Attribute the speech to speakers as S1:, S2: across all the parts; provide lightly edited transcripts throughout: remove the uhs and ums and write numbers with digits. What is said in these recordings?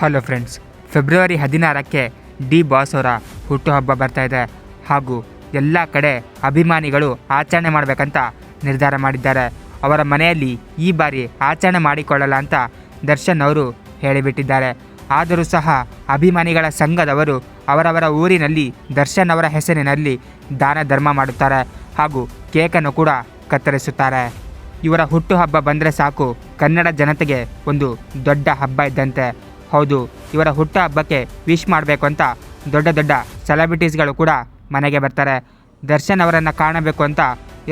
S1: Hello friends, February 16ಕ್ಕೆ D Boss ಅವರ ಹುಟ್ಟುಹಬ್ಬ ಬರ್ತಾ ಇದೆ ಹಾಗೂ ಎಲ್ಲ ಕಡೆ ಅಭಿಮಾನಿಗಳು ಆಚರಣೆ ಮಾಡಬೇಕಂತ ನಿರ್ಧಾರ ಮಾಡಿದ್ದಾರೆ. ಅವರ ಮನೆಯಲ್ಲಿ ಈ ಬಾರಿ ಆಚರಣೆ ಮಾಡಿಕೊಳ್ಳಲ್ಲ ಅಂತ ದರ್ಶನ್ ಅವರು ಹೇಳಿಬಿಟ್ಟಿದ್ದಾರೆ. ಆದರೂ ಸಹ ಅಭಿಮಾನಿಗಳ ಸಂಘದವರು ಅವರವರ ಊರಿನಲ್ಲಿ ದರ್ಶನ್ ಅವರ ಹೆಸರಿನಲ್ಲಿ ದಾನ ಧರ್ಮ ಮಾಡುತ್ತಾರೆ ಹಾಗೂ ಕೇಕನ್ನು ಕೂಡ ಕತ್ತರಿಸುತ್ತಾರೆ. ಇವರ ಹುಟ್ಟುಹಬ್ಬ ಬಂದರೆ ಸಾಕು, ಕನ್ನಡ ಜನತೆಗೆ ಒಂದು ದೊಡ್ಡ ಹಬ್ಬ ಇದ್ದಂತೆ. ಹೌದು, ಇವರ ಹುಟ್ಟುಹಬ್ಬಕ್ಕೆ ವಿಶ್ ಮಾಡಬೇಕು ಅಂತ ದೊಡ್ಡ ದೊಡ್ಡ ಸೆಲೆಬ್ರಿಟೀಸ್ಗಳು ಕೂಡ ಮನೆಗೆ ಬರ್ತಾರೆ. ದರ್ಶನ್ ಅವರನ್ನು ಕಾಣಬೇಕು ಅಂತ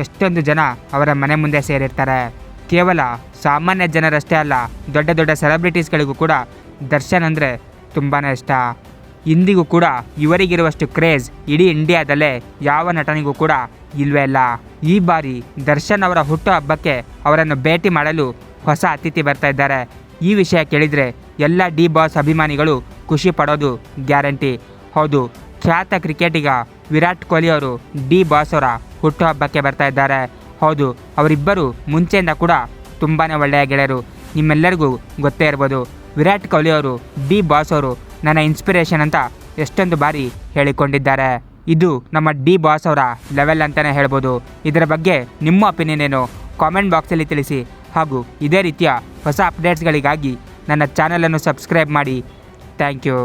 S1: ಎಷ್ಟೊಂದು ಜನ ಅವರ ಮನೆ ಮುಂದೆ ಸೇರಿರ್ತಾರೆ. ಕೇವಲ ಸಾಮಾನ್ಯ ಜನರಷ್ಟೇ ಅಲ್ಲ, ದೊಡ್ಡ ದೊಡ್ಡ ಸೆಲೆಬ್ರಿಟೀಸ್ಗಳಿಗೂ ಕೂಡ ದರ್ಶನ್ ಅಂದರೆ ತುಂಬಾ ಇಷ್ಟ. ಇಂದಿಗೂ ಕೂಡ ಇವರಿಗಿರುವಷ್ಟು ಕ್ರೇಜ್ ಇಡೀ ಇಂಡಿಯಾದಲ್ಲೇ ಯಾವ ನಟನಿಗೂ ಕೂಡ ಇಲ್ವೇ ಇಲ್ಲ. ಈ ಬಾರಿ ದರ್ಶನ್ ಅವರ ಹುಟ್ಟುಹಬ್ಬಕ್ಕೆ ಅವರನ್ನು ಭೇಟಿ ಮಾಡಲು ಹೊಸ ಅತಿಥಿ ಬರ್ತಾ ಇದ್ದಾರೆ. ಈ ವಿಷಯ ಕೇಳಿದರೆ ಎಲ್ಲ ಡಿ ಬಾಸ್ ಅಭಿಮಾನಿಗಳು ಖುಷಿ ಪಡೋದು ಗ್ಯಾರಂಟಿ. ಹೌದು, ಖ್ಯಾತ ಕ್ರಿಕೆಟಿಗ ವಿರಾಟ್ ಕೊಹ್ಲಿ ಅವರು ಡಿ ಬಾಸ್ ಅವರ ಹುಟ್ಟುಹಬ್ಬಕ್ಕೆ ಬರ್ತಾ ಇದ್ದಾರೆ. ಹೌದು, ಅವರಿಬ್ಬರು ಮುಂಚೆಯಿಂದ ಕೂಡ ತುಂಬಾ ಒಳ್ಳೆಯ ಗೆಳೆಯರು. ನಿಮ್ಮೆಲ್ಲರಿಗೂ ಗೊತ್ತೇ ಇರ್ಬೋದು, ವಿರಾಟ್ ಕೊಹ್ಲಿ ಅವರು ಡಿ ಬಾಸ್ ಅವರು ನನ್ನ ಇನ್ಸ್ಪಿರೇಷನ್ ಅಂತ ಎಷ್ಟೊಂದು ಬಾರಿ ಹೇಳಿಕೊಂಡಿದ್ದಾರೆ. ಇದು ನಮ್ಮ ಡಿ ಬಾಸ್ ಅವರ ಲೆವೆಲ್ ಅಂತಲೇ ಹೇಳ್ಬೋದು. ಇದರ ಬಗ್ಗೆ ನಿಮ್ಮ ಒಪಿನಿಯನ್ ಏನು ಕಾಮೆಂಟ್ ಬಾಕ್ಸಲ್ಲಿ ತಿಳಿಸಿ ಹಾಗೂ ಇದೇ ರೀತಿಯ ಹೊಸ ಅಪ್ಡೇಟ್ಸ್ಗಳಿಗಾಗಿ ನನ್ನ ಚಾನಲನ್ನು ಸಬ್ಸ್ಕ್ರೈಬ್ ಮಾಡಿ. Thank you.